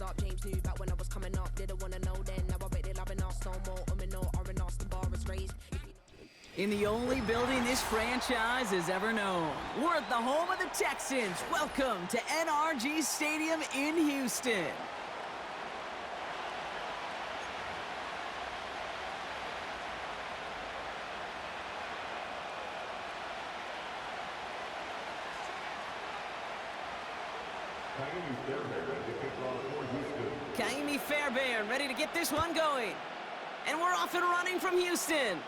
up. James knew back when I was coming up. Didn't wanna know then. Now I bet they're loving us no more. No, or Austin bar is raised. In the only building this franchise has ever known. We're at the home of the Texans. Welcome to NRG Stadium in Houston. Kaimi Fairbairn ready to get this one going. And we're off and running from Houston.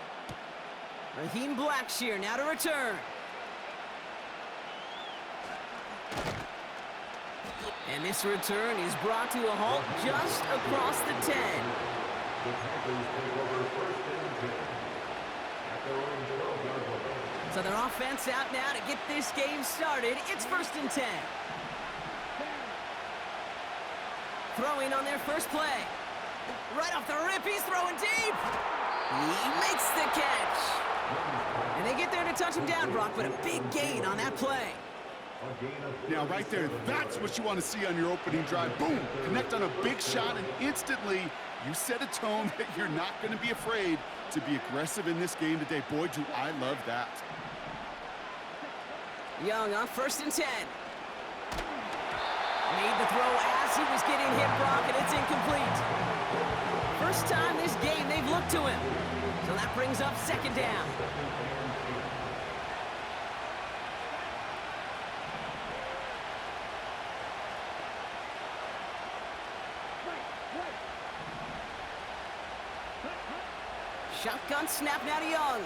Raheem Blackshear now to return. And this return is brought to a halt just across the 10. The Panthers take over first and 10 at their own 12-yard line. So their offense out now to get this game started. It's first and 10. Throwing on their first play. Right off the rip, he's throwing deep. He makes the catch. And they get there to touch him down, Brock, but a big gain on that play. Now, right there, that's what you want to see on your opening drive. Boom! Connect on a big shot, and instantly you set a tone that you're not going to be afraid to be aggressive in this game today. Boy, do I love that. Young on first and 10. Made the throw as he was getting hit, Brock, and it's incomplete. First time this game they've looked to him. So that brings up second down. Shotgun snap now to Young.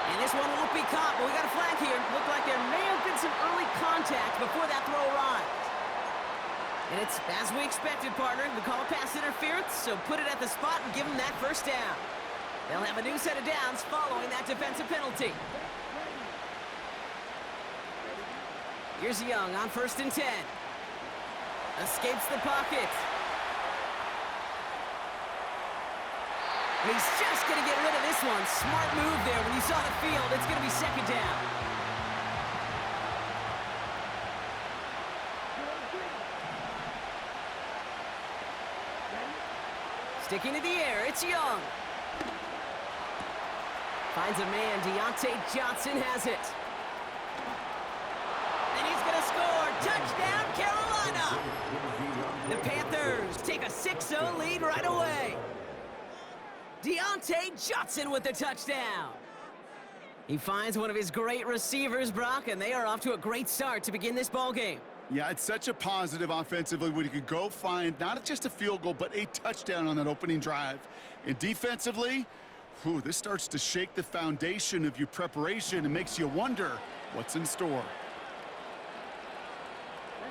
And this one won't be caught, but we got a flag here. Looked like there may have been some early contact before that throw arrived. And it's as we expected, partner. We call it pass interference, so put it at the spot and give them that first down. They'll have a new set of downs following that defensive penalty. Here's Young on first and 10. Escapes the pocket. And he's just going to get rid of this one. Smart move there. When you saw the field, it's going to be second down. Sticking to the air, it's Young. Finds a man, Deontay Johnson has it. And he's going to score. Touchdown, Carolina! The Panthers take a 6-0 lead right away. Deontay Johnson with the touchdown. He finds one of his great receivers, Brock, and they are off to a great start to begin this ball game. Yeah, it's such a positive offensively when you can go find not just a field goal, but a touchdown on that opening drive. And defensively, this starts to shake the foundation of your preparation and makes you wonder what's in store.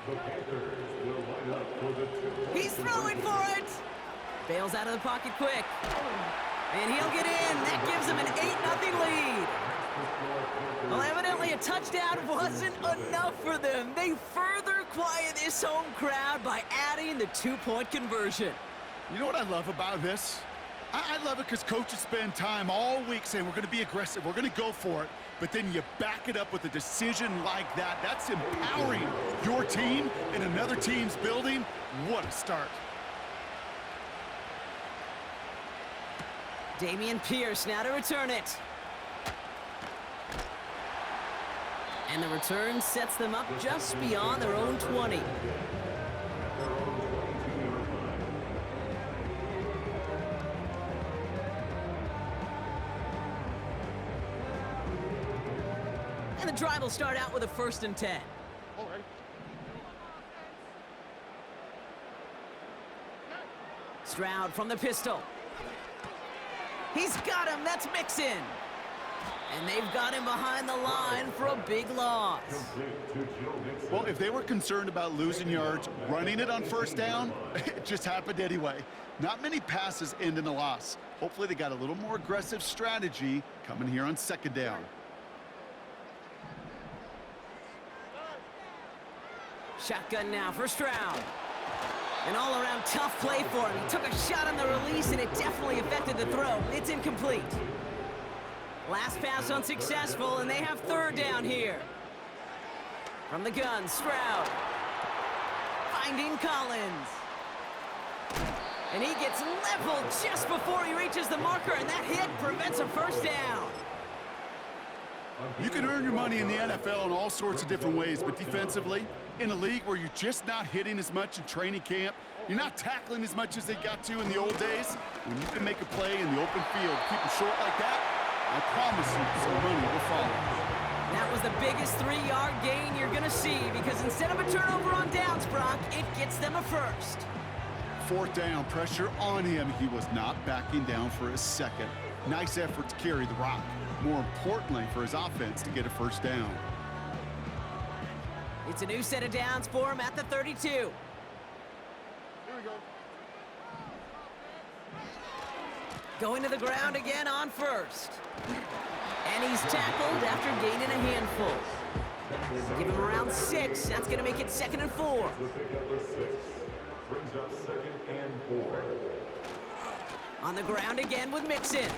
The Panthers will line up for the two. He's throwing for it. Bails out of the pocket quick. And he'll get in. That gives him an 8-0 lead. Well, evidently a touchdown wasn't enough for them. They further quiet this home crowd by adding the 2-point conversion. You know what I love about this? I love it because coaches spend time all week saying we're going to be aggressive, we're going to go for it, but then you back it up with a decision like that. That's empowering your team in another team's building. What a start. Dameon Pierce now to return it. And the return sets them up just beyond their own 20. And the drive will start out with a 1st and 10. Stroud from the pistol. He's got him. That's Mixon. And they've got him behind the line for a big loss. Well, if they were concerned about losing yards, running it on first down, it just happened anyway. Not many passes end in a loss. Hopefully they got a little more aggressive strategy coming here on second down. Shotgun now for Stroud. An all-around tough play for him. He took a shot on the release, and it definitely affected the throw. It's incomplete. Last pass unsuccessful, and they have 3rd down here. From the gun, Stroud finding Collins. And he gets leveled just before he reaches the marker, and that hit prevents a first down. You can earn your money in the NFL in all sorts of different ways, but defensively, in a league where you're just not hitting as much in training camp, you're not tackling as much as they got to in the old days, when you can make a play in the open field, keep them short like that, I promise you some money will follow. That was the biggest 3-yard gain you're going to see, because instead of a turnover on downs, Brock, it gets them a first. 4th down, pressure on him. He was not backing down for a second. Nice effort to carry the rock. More importantly, for his offense to get a first down. It's a new set of downs for him at the 32. Here we go. Going to the ground again on first. And he's tackled after gaining a handful. Give him around 6. That's going to make it 2nd and 4. The pickup is 6. Brings up 2nd and 4. On the ground again with Mixon.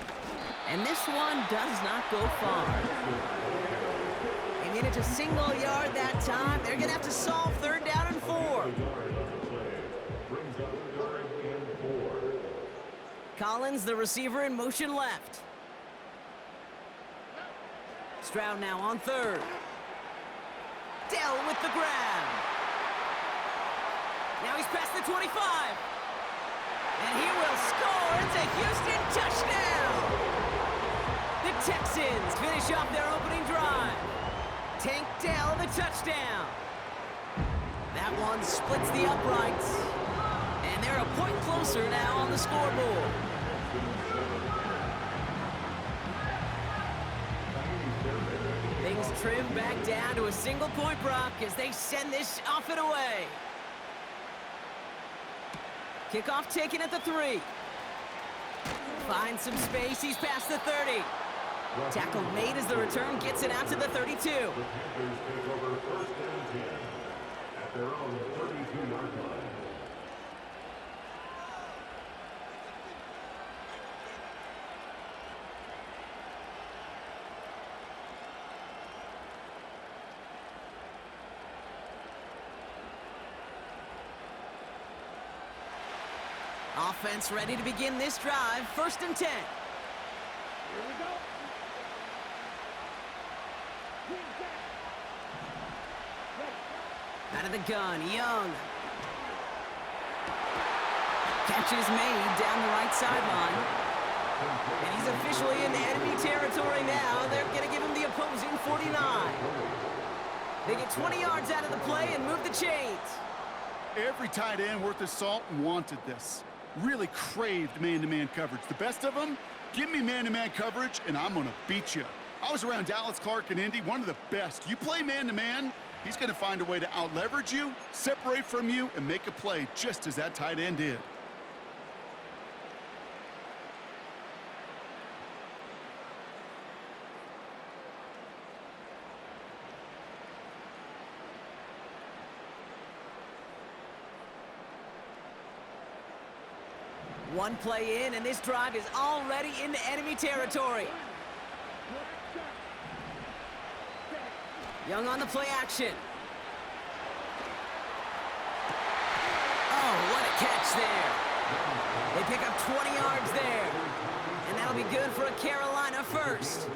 And this one does not go far. They made it to single yard that time. They're going to have to solve 3rd down and 4. Collins, the receiver, in motion left. Stroud now on 3rd. Dell with the grab. Now he's past the 25. And he will score. It's a Houston touchdown. The Texans finish off their opening drive. Tank Dell the touchdown. That one splits the uprights. And they're a point closer now on the scoreboard. Things trim back down to a single point, Brock, as they send this off and away. Kickoff taken at the 3. Finds some space. He's past the 30. Tackle made as the return gets it out to the 32. The Panthers take over 1st and 10 at their own 32-yard line. Offense ready to begin this drive. 1st and 10. Here we go. Out of the gun, Young. Catch is made down the right sideline. And he's officially in enemy territory now. They're going to give him the opposing 49. They get 20 yards out of the play and move the chains. Every tight end worth his salt wanted this. Really craved man-to-man coverage. The best of them, give me man-to-man coverage, and I'm going to beat you. I was around Dallas Clark and Indy, one of the best. You play man-to-man, he's going to find a way to out-leverage you, separate from you, and make a play just as that tight end did. One play in, and this drive is already into enemy territory. Young on the play action. Oh, what a catch there. They pick up 20 yards there. And that'll be good for a Carolina first.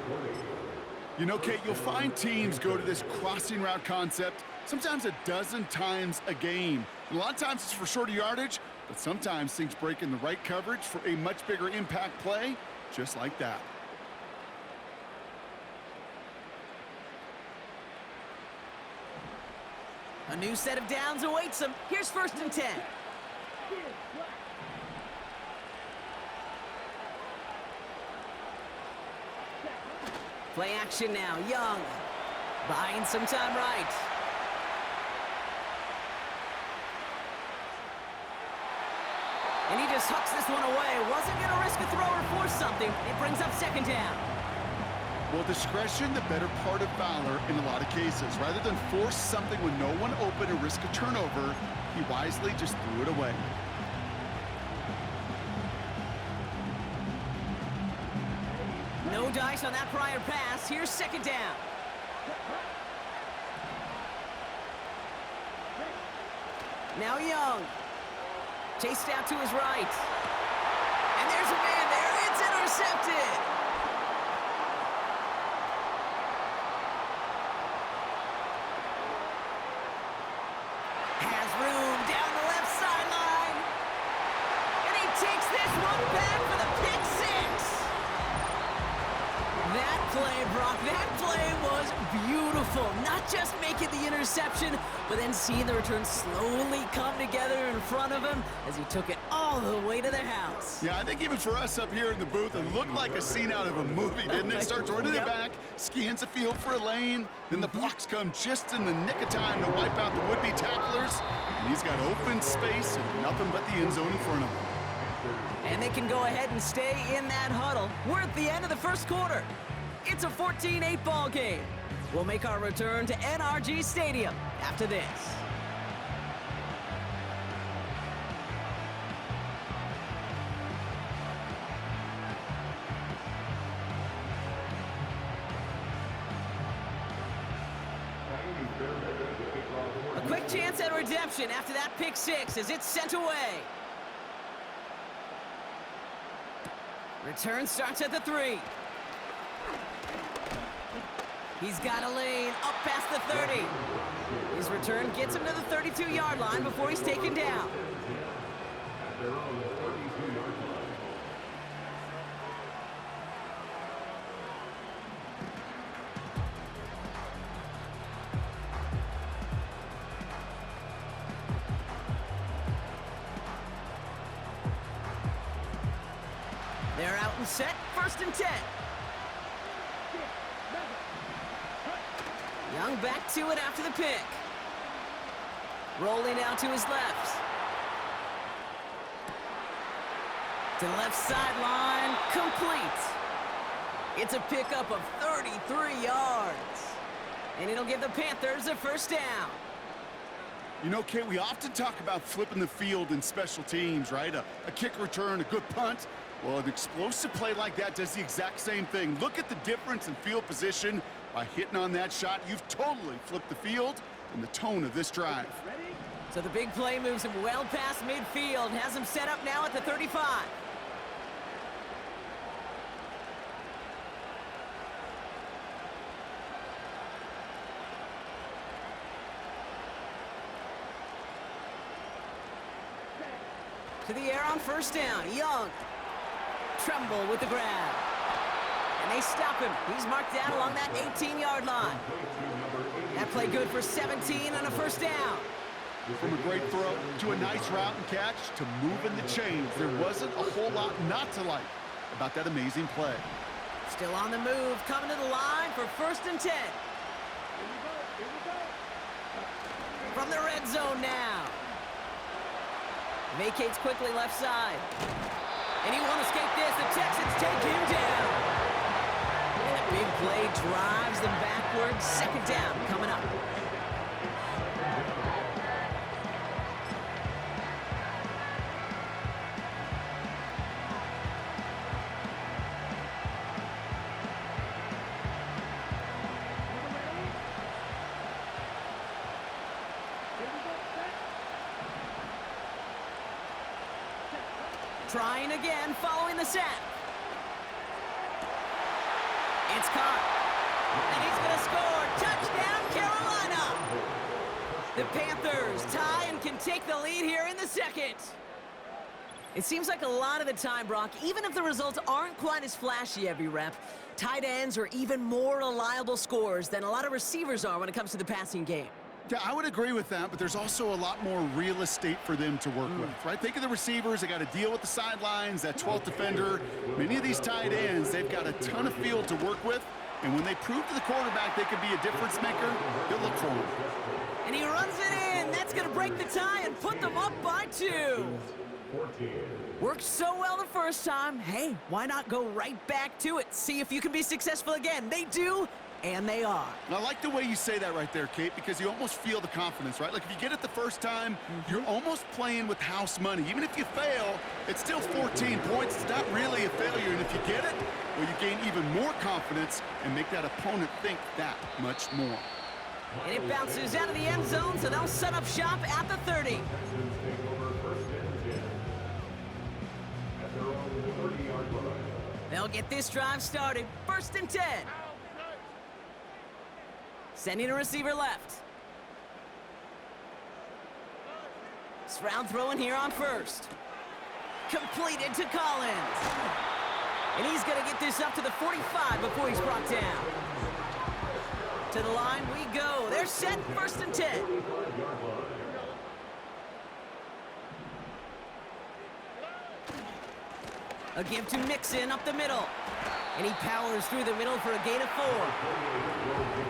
You know, Kate, you'll find teams go to this crossing route concept sometimes a dozen times a game. And a lot of times it's for shorter yardage, but sometimes things break in the right coverage for a much bigger impact play, just like that. A new set of downs awaits them. Here's 1st and 10. Play action now. Young buying some time right. And he just hooks this one away. Wasn't going to risk a throw or force something. It brings up 2nd down. Well, discretion, the better part of valor in a lot of cases. Rather than force something with no one open and risk a turnover, he wisely just threw it away. No dice on that prior pass. Here's 2nd down. Now Young. Chased out to his right. And there's a man there. It's intercepted. Has room down the left sideline. And he takes this one back for the pick six. That play, Brock, that play was beautiful. Not just making the interception, but then seeing the return slowly come together in front of him as he took it all the way to the house. Yeah, I think even for us up here in the booth, it looked like a scene out of a movie, didn't it? Starts running it back, scans the field for a lane, then the blocks come just in the nick of time to wipe out the would-be tacklers, and he's got open space and nothing but the end zone in front of him. And they can go ahead and stay in that huddle. We're at the end of the first quarter. It's a 14-8 ball game. We'll make our return to NRG Stadium after this. A quick chance at redemption after that pick six as it's sent away. Return starts at the 3. He's got a lane up past the 30. His return gets him to the 32-yard line before he's taken down. They're out and set, 1st and 10. Young back to it after the pick. Rolling out to his left. To the left sideline, complete. It's a pickup of 33 yards. And it'll give the Panthers a first down. You know, Kate, we often talk about flipping the field in special teams, right? A kick return, a good punt. Well, an explosive play like that does the exact same thing. Look at the difference in field position. By hitting on that shot, you've totally flipped the field and the tone of this drive. So the big play moves him well past midfield, has him set up now at the 35. To the air on first down, Young. Tremble with the grab. And they stop him. He's marked down along that 18-yard line. That play good for 17 and a first down. From a great throw to a nice route and catch to moving the chains, there wasn't a whole lot not to like about that amazing play. Still on the move, coming to the line for 1st and 10. From the red zone now. Vacates quickly left side. And he won't escape this. The Texans take him down. And a big play drives them backwards. 2nd down coming up. Trying again, following the sack. It's caught. And he's going to score. Touchdown, Carolina! The Panthers tie and can take the lead here in the 2nd. It seems like a lot of the time, Brock, even if the results aren't quite as flashy every rep, tight ends are even more reliable scorers than a lot of receivers are when it comes to the passing game. Yeah, I would agree with that, but there's also a lot more real estate for them to work with, right? Think of the receivers. They got to deal with the sidelines, that 12th defender. Many of these tight ends, they've got a ton of field to work with, and when they prove to the quarterback they could be a difference maker, he'll look for him. And he runs it in. That's going to break the tie and put them up by 2. Worked so well the first time. Hey, why not go right back to it? See if you can be successful again. They do. And they are. I like the way you say that right there, Kate, because you almost feel the confidence, right? Like if you get it the first time, you're almost playing with house money. Even if you fail, it's still 14 points. It's not really a failure. And if you get it, well, you gain even more confidence and make that opponent think that much more. And it bounces out of the end zone, so they'll set up shop at the 30. Take over first and 10. At their own 30-yard line. They'll get this drive started. First and 10. Sending a receiver left. Stroud throwing here on first. Completed to Collins. And he's going to get this up to the 45 before he's brought down. To the line we go. They're set, first and 10. A give to Mixon up the middle. And he powers through the middle for a gain of 4.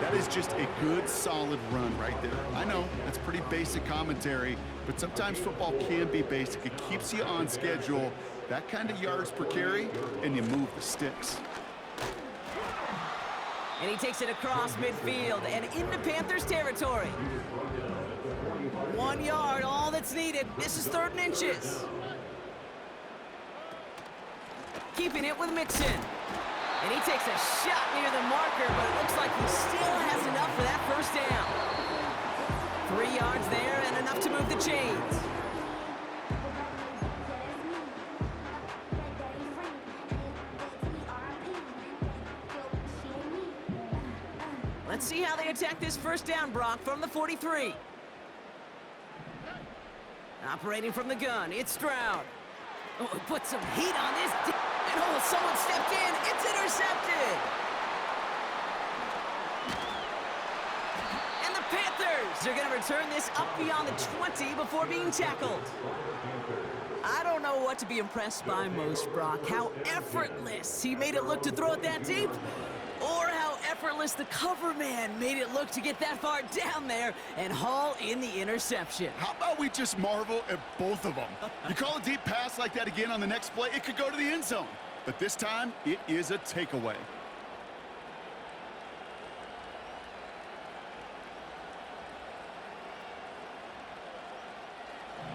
That is just a good, solid run right there. I know, that's pretty basic commentary, but sometimes football can be basic. It keeps you on schedule, that kind of yards per carry, and you move the sticks. And he takes it across midfield and into Panthers territory. 1 yard, all that's needed. This is 3rd and inches. Keeping it with Mixon. And he takes a shot near the marker, but it looks like he still has enough for that first down. 3 yards there and enough to move the chains. Let's see how they attack this first down, Brock, from the 43. Operating from the gun, it's Stroud. Oh, put some heat on this. And oh, someone stepped in. It's intercepted. And the Panthers are going to return this up beyond the 20 before being tackled. I don't know what to be impressed by most, Brock. How effortless he made it look to throw it that deep, or how effortless the cover man made it look to get that far down there and haul in the interception. How about we just marvel at both of them? You call a deep pass like that again on the next play, it could go to the end zone. But this time, it is a takeaway.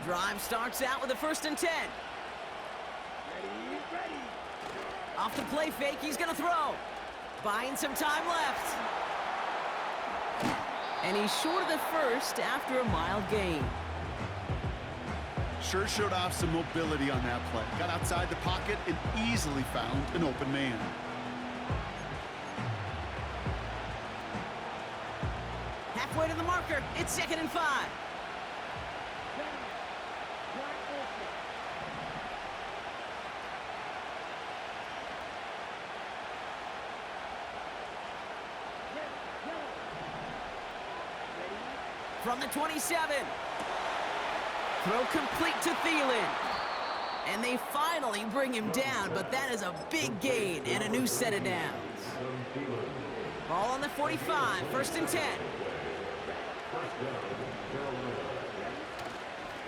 Drive starts out with a 1st and 10. Ready. Off the play fake, he's gonna throw. Buying some time left. And he's short of the first after a mild gain. Sure showed off some mobility on that play. Got outside the pocket and easily found an open man. Halfway to the marker, it's 2nd and 5. From the 27. Throw complete to Thielen. And they finally bring him down, but that is a big gain and a new set of downs. Ball on the 45, 1st and 10.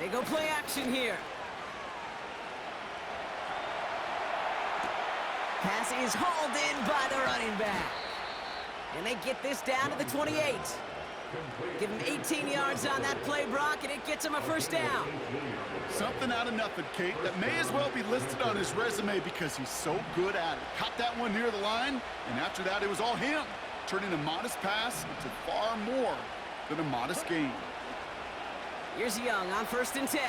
They go play action here. Pass is hauled in by the running back. And they get this down to the 28. Give him 18 yards on that play, Brock, and it gets him a 1st down. Something out of nothing, Kate, that may as well be listed on his resume because he's so good at it. Caught that one near the line, and after that, it was all him, turning a modest pass into far more than a modest gain. Here's Young on 1st and 10.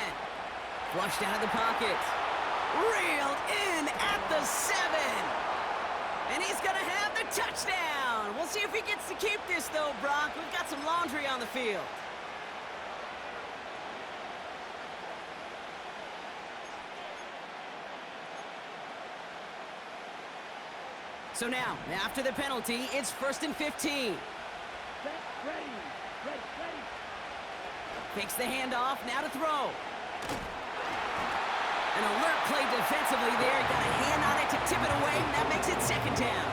Flushed out of the pocket. Reeled in at the 7. And he's going to have the touchdown. We'll see if he gets to keep this, though, Brock. We've got some laundry on the field. So now, after the penalty, it's 1st and 15. Ready. Fakes the handoff, now to throw. An alert play defensively there. Got a hand on it to tip it away, and that makes it 2nd down.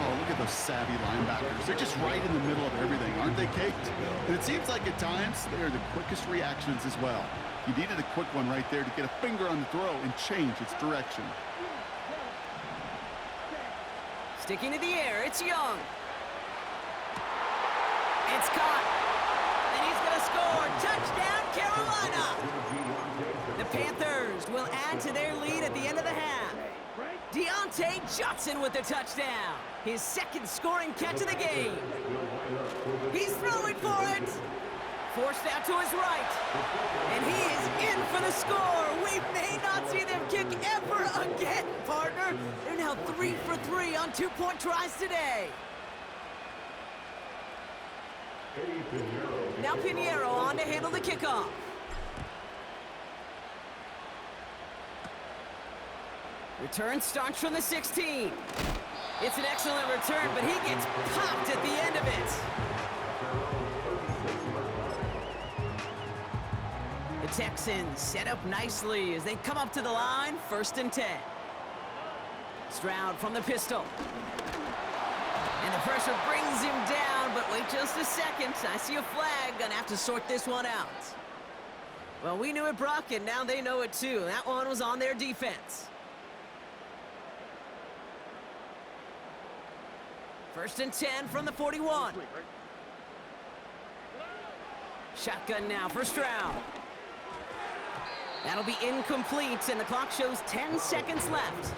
Oh, look at those savvy linebackers. They're just right in the middle of everything, aren't they, Kate? And it seems like at times they are the quickest reactions as well. He needed a quick one right there to get a finger on the throw and change its direction. Sticking to the air, it's Young. It's caught. And he's going to score. Touchdown, Carolina. The Panthers will add to their lead at the end of the half. Deontay Johnson with the touchdown. His second scoring catch of the game. He's throwing for it. Forced out to his right. And he is in for the score. We may not see them kick ever again, partner. They're now 3 for 3 on 2-point tries today. Now Pinheiro on to handle the kickoff. Return starts from the 16. It's an excellent return, but he gets popped at the end of it. The Texans set up nicely as they come up to the line, 1st and 10. Stroud from the pistol. And the pressure brings him down, but wait just a second. I see a flag. Gonna have to sort this one out. Well, we knew it, Brock, and now they know it too. That one was on their defense. 1st and 10 from the 41. Shotgun now for Stroud. That'll be incomplete, and the clock shows 10 seconds left.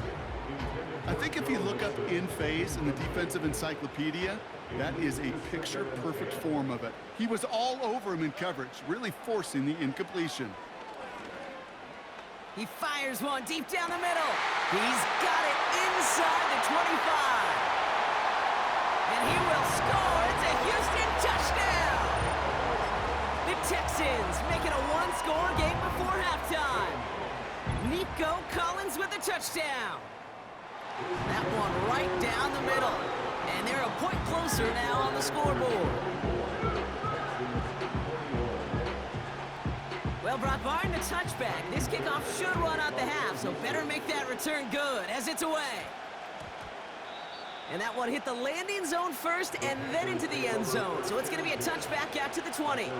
I think if you look up in phase in the defensive encyclopedia, that is a picture-perfect form of it. He was all over him in coverage, really forcing the incompletion. He fires one deep down the middle. He's got it inside the 25. And he will score. It's a Houston touchdown. The Texans make it a one-score game before halftime. Nico Collins with the touchdown. That one right down the middle. And they're a point closer now on the scoreboard. Well, Brock, barring the touchback, this kickoff should run out the half, so better make that return good as it's away. And that one hit the landing zone first and then into the end zone. So it's going to be a touchback out to the 20.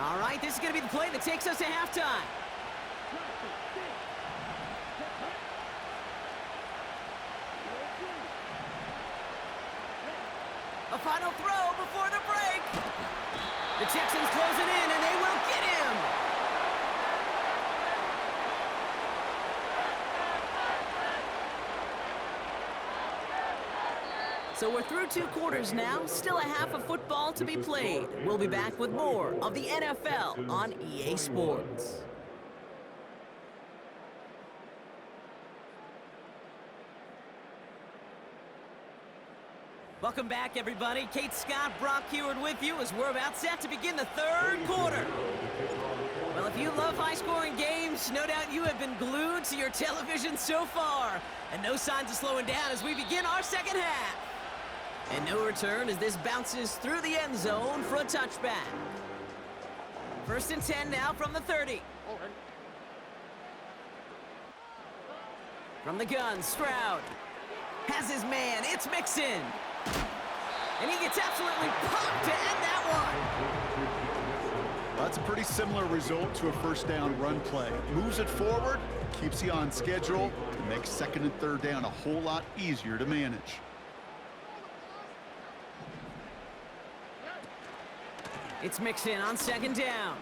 All right, this is going to be the play that takes us to halftime. A final throw before the break. The Texans closing in, and they will get him. So we're through 2 quarters now, still a half of football to be played. We'll be back with more of the NFL on EA Sports. Welcome back, everybody. Kate Scott, Brock Heward with you as we're about set to begin the 3rd quarter. Well, if you love high-scoring games, no doubt you have been glued to your television so far. And no signs of slowing down as we begin our 2nd half. And no return as this bounces through the end zone for a touchback. 1st and 10 now from the 30. From the gun, Stroud has his man. It's Mixon. And he gets absolutely popped to end that one. That's a pretty similar result to a 1st down run play. Moves it forward, keeps you on schedule, and makes 2nd and 3rd down a whole lot easier to manage. It's Mixon on 2nd down.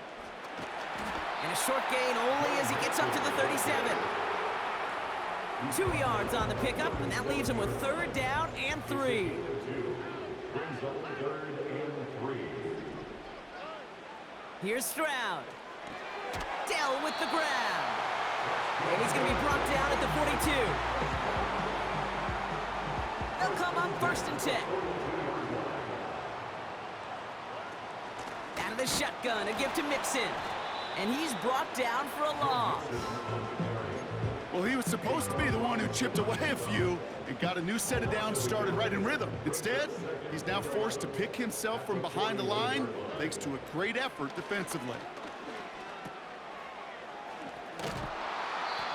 And a short gain only as he gets up to the 37. 2 yards on the pickup, and that leaves him with 3rd down and 3. Here's Stroud. Dell with the grab. And he's going to be brought down at the 42. They'll come up 1st and 10. Out of the shotgun, a give to Mixon. And he's brought down for a loss. Well, he was supposed to be the one who chipped away a few and got a new set of downs started right in rhythm. Instead, he's now forced to pick himself from behind the line thanks to a great effort defensively.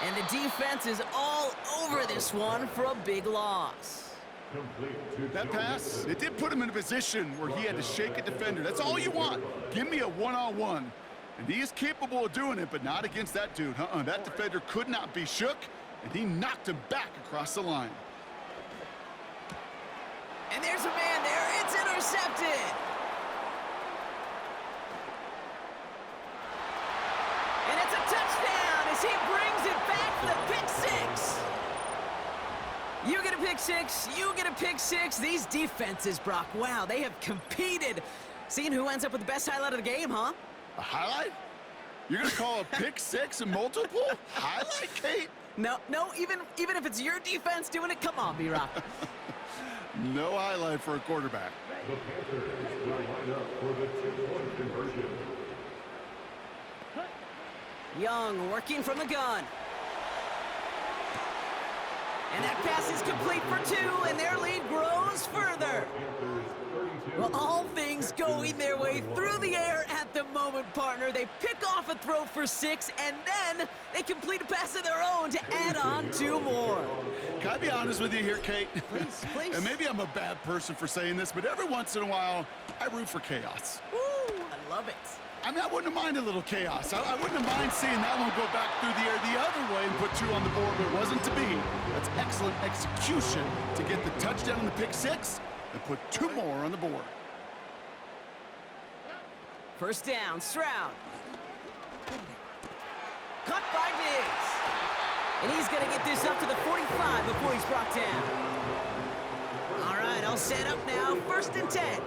And the defense is all over this one for a big loss. That pass, it did put him in a position where he had to shake a defender. That's all you want. Give me a one-on-one. And he is capable of doing it, but not against that dude. That defender could not be shook, and he knocked him back across the line. And there's a man there. It's intercepted. And it's a touchdown as He brings it back for the pick six. You get a pick six, you get a pick six. These defenses, Brock, wow, they have competed. Seeing who ends up with the best highlight of the game, huh? A highlight? You're going to call a pick six a multiple highlight, Kate? No, even if it's your defense doing it, come on, B-Rock. No highlight for a quarterback. The Panthers will line up for the two-point conversion. Young working from the gun. And that pass is complete for two, and their lead grows further. Well, all things going their way through the air at the moment, partner. They pick off a throw for six, and then they complete a pass of their own to add on two more. Can I be honest with you here, Kate? Please, please. And maybe I'm a bad person for saying this, but every once in a while, I root for chaos. Woo, I love it. I mean, I wouldn't have minded a little chaos. I wouldn't have minded seeing that one go back through the air the other way and put two on the board, but it wasn't to be. That's excellent execution to get the touchdown on the pick six and put two more on the board. First down, Stroud. Cut by Diggs. And he's going to get this up to the 45 before he's brought down. All right, all set up now. First and 10.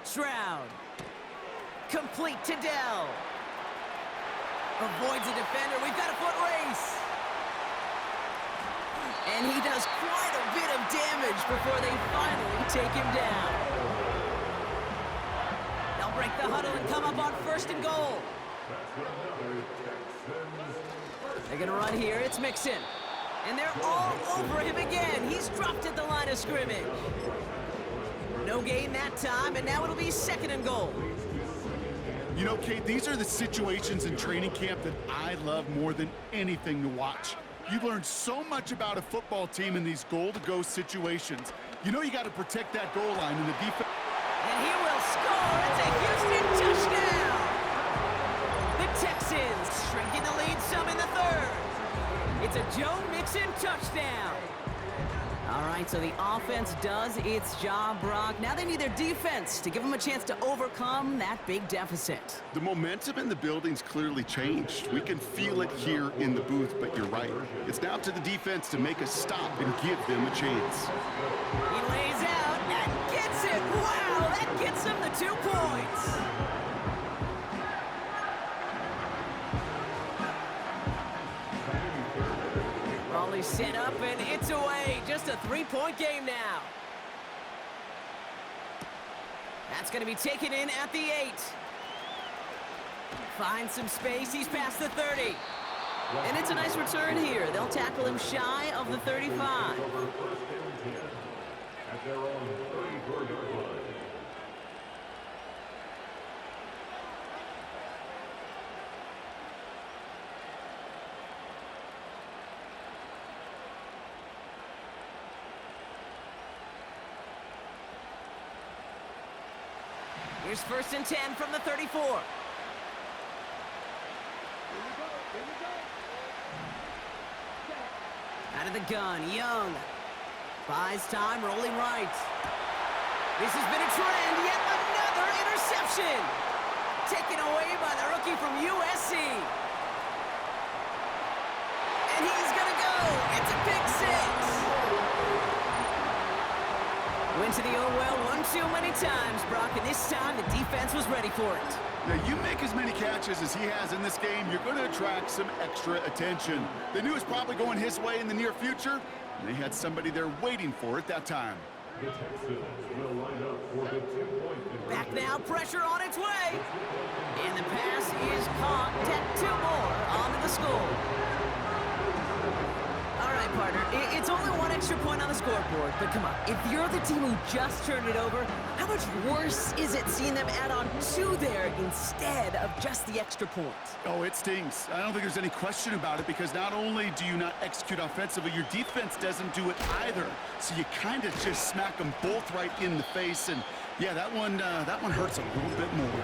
Stroud. Complete to Dell. Avoids a defender. We've got a foot race. And he does quite a bit of damage before they finally take him down. They'll break the huddle and come up on first and goal. They're going to run here. It's Mixon. And they're all over him again. He's dropped at the line of scrimmage. No gain that time, and now it'll be second and goal. You know, Kate, these are the situations in training camp that I love more than anything to watch. You learn so much about a football team in these goal-to-go situations. You know you got to protect that goal line in the defense. And he will score. It's a Houston touchdown. The Texans shrinking the lead some in the third. It's a Joe Mixon touchdown. All right, so the offense does its job, Brock. Now they need their defense to give them a chance to overcome that big deficit. The momentum in the building's clearly changed. We can feel it here in the booth, but you're right. It's now to the defense to make a stop and give them a chance. He lays out and gets it. Wow, that gets him the 2 points. Raleigh set up, and it's away. Just a 3-point game now. That's going to be taken in at the 8. Finds some space. He's past the 30. And it's a nice return here. They'll tackle him shy of the 35. At their own 34-yard line. Here's first and 10 from the 34. Out of the gun, Young. Buys time, rolling right. This has been a trend, yet another interception. Taken away by the rookie from USC. And he's gonna go. It's a pick six. Went to the old well one too many times, Brock, and this time the defense was ready for it. Now, you make as many catches as he has in this game, you're going to attract some extra attention. They knew it was probably going his way in the near future, and they had somebody there waiting for it that time. The Texans will line up for the 2-point conversion. Back now, pressure on its way. And the pass is caught. Take 2 more onto the score. All right, partner, it's only 1 extra point on the scoreboard, but come on, if you're the team who just turned it over, how much worse is it seeing them add on 2 there instead of just the extra point? Oh, it stings. I don't think there's any question about it, because not only do you not execute offensively, your defense doesn't do it either. So you kind of just smack them both right in the face, and yeah, that one hurts a little bit more.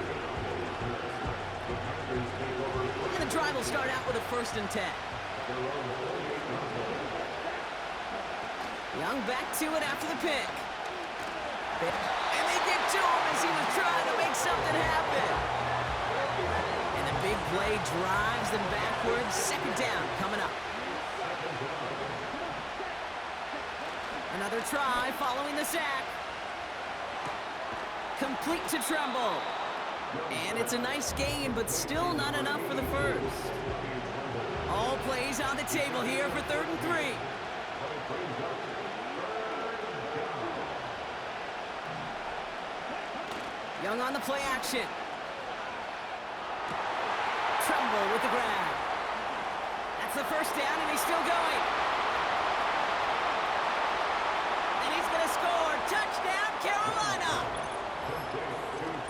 And the drive will start out with a first and 10. Young back to it after the pick. And they get to him as he was trying to make something happen. drives them backwards. Second down coming up. Another try following the sack. Complete to Tremble. And it's a nice gain, but still not enough for the first. All plays on the table here for 3rd and 3. Young on the play action. Tremble with the grab. That's the first down, and he's still going. And he's going to score. Touchdown, Carolina!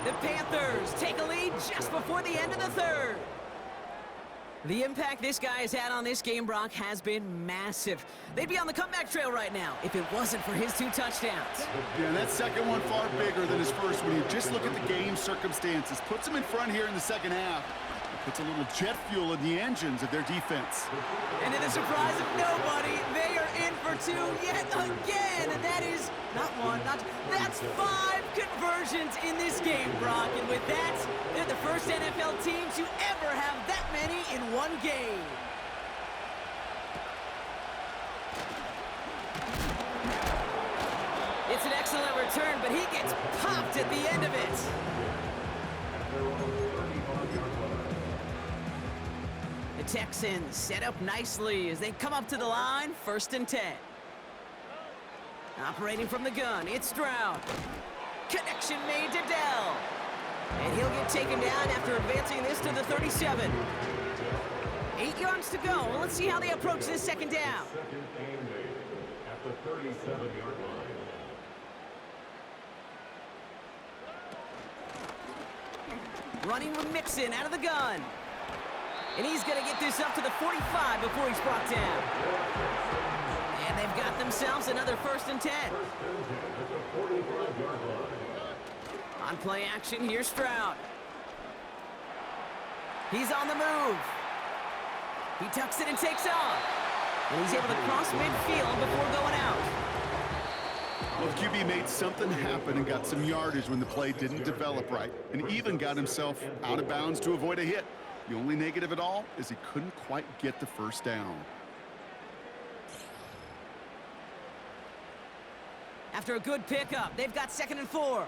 The Panthers take a lead just before the end of the 3rd. The impact this guy has had on this game, Brock, has been massive. They'd be on the comeback trail right now if it wasn't for his 2 touchdowns. Yeah, that second one far bigger than his first one. You just look at the game circumstances. Puts him in front here in the second half. Puts a little jet fuel in the engines of their defense. And to the surprise of nobody, they are in for 2 yet again. And that is not one, that's 5 conversions in this game, Brock. And with that, they're the first NFL team to ever have that many in one game. It's an excellent return, but he gets popped at the end of it. The Texans set up nicely as they come up to the line, 1st and 10. Operating from the gun, it's Stroud. Connection made to Dell. And he'll get taken down after advancing this to the 37. 8 yards to go. Let's see how they approach this second down. Second and 8 at the 37-yard line. Running with Mixon out of the gun. And he's going to get this up to the 45 before he's brought down. And they've got themselves another 1st and 10. On play action, here's Stroud. He's on the move. He tucks it and takes off. And he's able to cross midfield before going out. Well, the QB made something happen and got some yardage when the play didn't develop right, and even got himself out of bounds to avoid a hit. The only negative at all is he couldn't quite get the first down. After a good pickup, they've got 2nd and 4.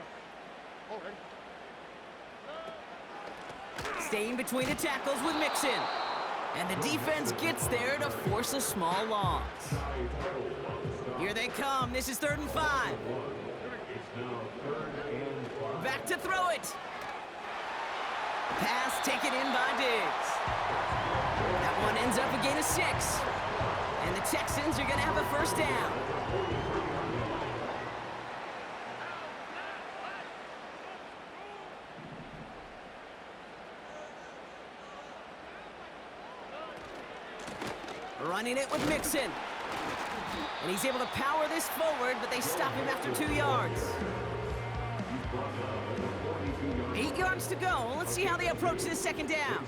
Staying between the tackles with Mixon. And the defense gets there to force a small loss. Here they come. This is 3rd and 5. Back to throw it. Pass taken in by Diggs. That one ends up a gain of 6. And the Texans are going to have a first down. Running it with Mixon. And he's able to power this forward, but they stop him after 2 yards. 8 yards to go. Let's see how they approach this second down.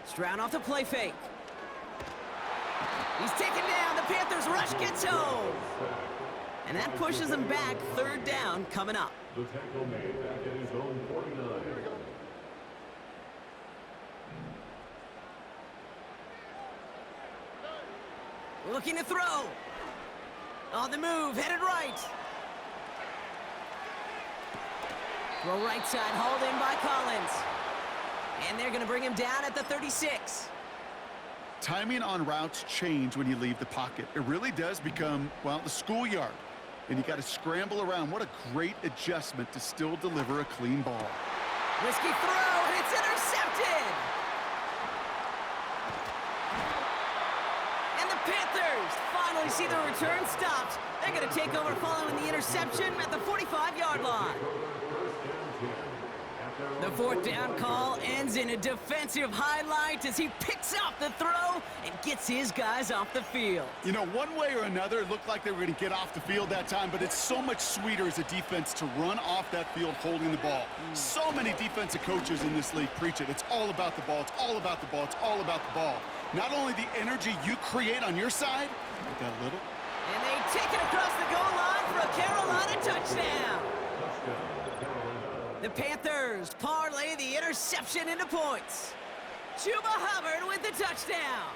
Stroud off the play fake. He's taken down. The Panthers rush gets home. And that pushes him back. 3rd down coming up. The tackle made back at his own 49. Looking to throw. On the move, headed right. Throw right side, hauled in by Collins. And they're going to bring him down at the 36. Timing on routes change when you leave the pocket. It really does become, well, the schoolyard. And you got to scramble around. What a great adjustment to still deliver a clean ball. Risky throw, and it's intercepted. And the Panthers finally see the return stopped. They're going to take over following the interception at the 45-yard line. The fourth down call ends in a defensive highlight as he picks up the throw and gets his guys off the field. You know, one way or another, it looked like they were going to get off the field that time, but it's so much sweeter as a defense to run off that field holding the ball. So many defensive coaches in this league preach it. It's all about the ball. It's all about the ball. It's all about the ball. Not only the energy you create on your side, but that little. And they take it across the goal line for a Carolina touchdown. The Panthers parlay the interception into points. Chuba Hubbard with the touchdown.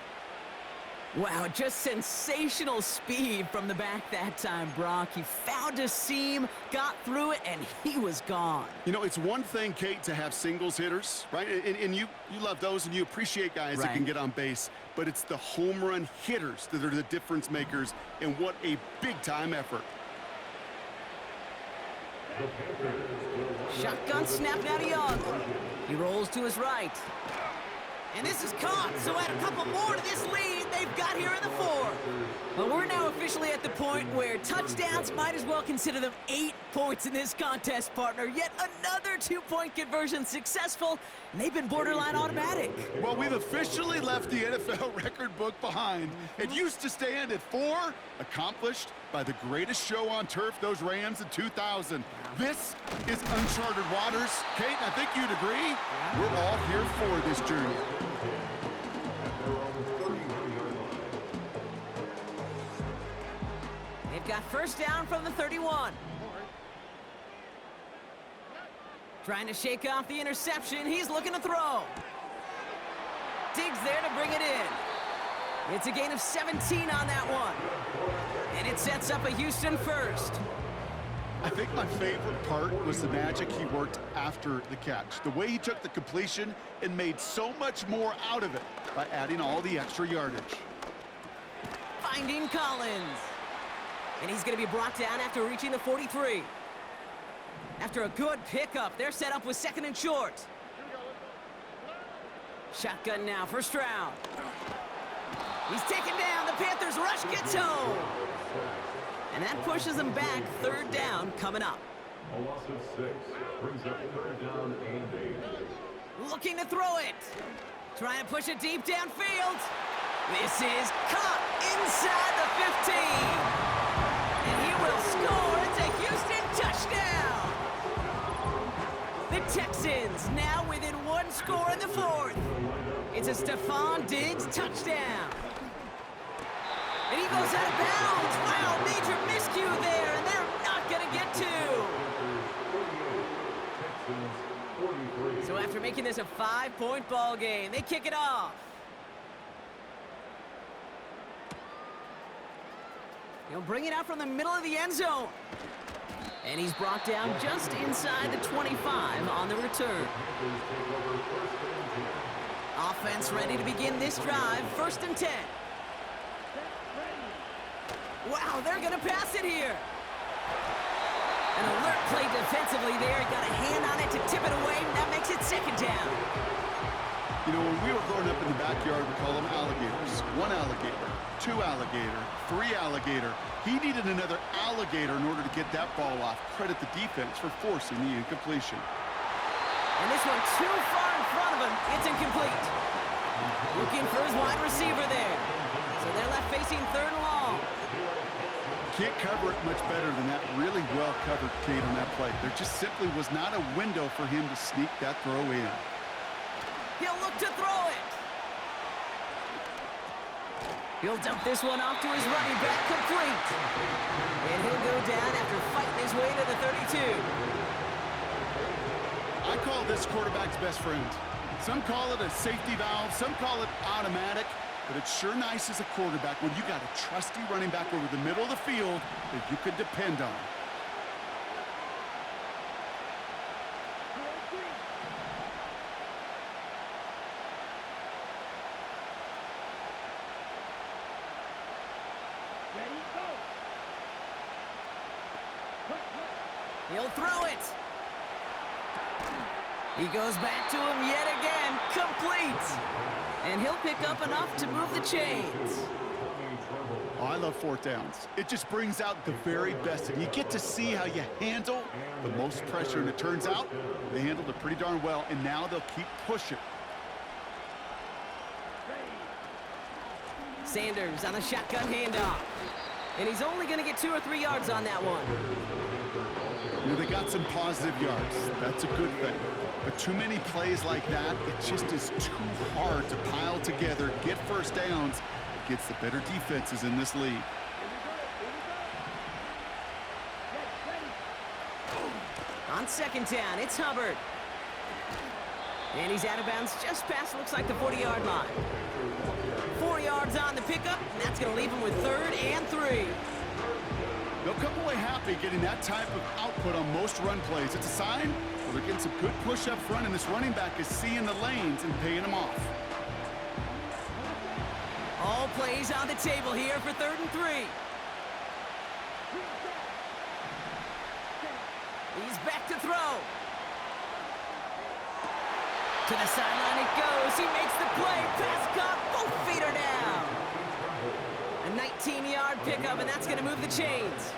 Wow, just sensational speed from the back that time, Brock. He found a seam, got through it, and he was gone. You know, it's one thing, Kate, to have singles hitters, right? And you love those, and you appreciate guys that can get on base. But it's the home run hitters that are the difference makers, and what a big-time effort. Shotgun snap now to Young. He rolls to his right. And this is caught, so add a couple more to this lead they've got here in the fourth. Well, we're now officially at the point where touchdowns might as well consider them 8 points in this contest, partner. Yet another 2-point conversion successful, and they've been borderline automatic. Well, we've officially left the NFL record book behind. It used to stand at 4, accomplished by the greatest show on turf, those Rams in 2000. This is uncharted waters. Kate, I think you'd agree. We're all here for this journey. They've got first down from the 31. Trying to shake off the interception. He's looking to throw. Diggs there to bring it in. It's a gain of 17 on that one. And it sets up a Houston first. I think my favorite part was the magic he worked after the catch. The way he took the completion and made so much more out of it by adding all the extra yardage. Finding Collins. And he's going to be brought down after reaching the 43. After a good pickup, they're set up with second and short. Shotgun now, first round. He's taken down. The Panthers rush gets home. And that pushes them back. Third down coming up. A loss of 6 brings up third down and 8. Looking to throw it. Trying to push it deep downfield. This is caught inside the 15. And he will score. It's a Houston touchdown. The Texans now within 1 score in the fourth. It's a Stephon Diggs touchdown. And he goes out of bounds. Wow, major miscue there, and they're not going to get 2. So after making this a 5-point ball game, they kick it off. He'll bring it out from the middle of the end zone. And he's brought down just inside the 25 on the return. Offense ready to begin this drive. First and 10. Wow, they're going to pass it here. An alert play defensively there. Got a hand on it to tip it away. That makes it second down. You know, when we were growing up in the backyard, we call them alligators. 1 alligator, 2 alligator, 3 alligator. He needed another alligator in order to get that ball off. Credit the defense for forcing the incompletion. And this one too far in front of him. It's incomplete. Looking for his wide receiver there. So they're left facing third and long. Can't cover it much better than that. Really well covered, Kate, on that play. There just simply was not a window for him to sneak that throw in. He'll look to throw it. He'll dump this one off to his running back, complete. And he'll go down after fighting his way to the 32. I call this quarterback's best friend. Some call it a safety valve, some call it automatic, but it's sure nice as a quarterback when you got a trusty running back over the middle of the field that you can depend on. He'll throw it. He goes back to him yet again, complete. And he'll pick up enough to move the chains. Oh, I love fourth downs. It just brings out the very best. And you get to see how you handle the most pressure. And it turns out they handled it pretty darn well. And now they'll keep pushing. Sanders on the shotgun handoff. And he's only going to get 2 or 3 yards on that one. You know, they got some positive yards. That's a good thing. But too many plays like that, it just is too hard to pile together, get first downs against the better defenses in this league. On second down, it's Hubbard. And he's out of bounds just past, looks like the 40-yard line. 4 yards on the pickup, and that's going to leave him with 3rd and 3. They'll come away happy getting that type of output on most run plays. It's a sign well, they're getting some good push up front, and this running back is seeing the lanes and paying them off. All plays on the table here for 3rd and 3. He's back to throw. To the sideline it goes. He makes the play. Pass caught. Both feet are down. A 19-yard pickup, and that's going to move the chains.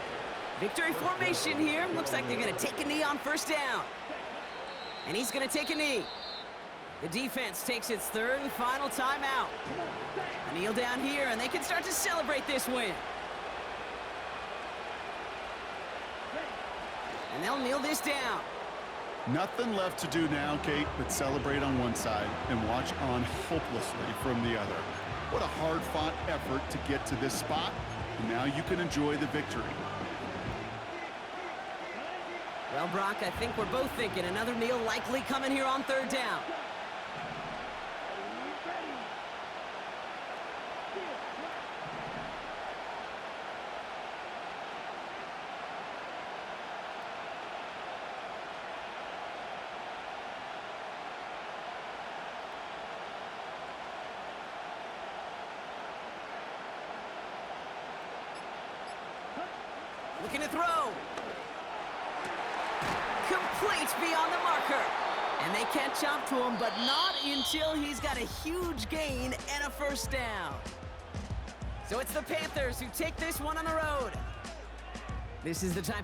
Victory formation here. Looks like they're going to take a knee on first down. And he's going to take a knee. The defense takes its 3rd and final timeout. A kneel down here, and they can start to celebrate this win. And they'll kneel this down. Nothing left to do now, Kate, but celebrate on one side and watch on hopelessly from the other. What a hard-fought effort to get to this spot, and now you can enjoy the victory. Well, Brock, I think we're both thinking another kneel likely coming here on 3rd down. Looking to throw. Complete beyond the marker. And they can't jump to him, but not until he's got a huge gain and a first down. So it's the Panthers who take this one on the road. This is the type of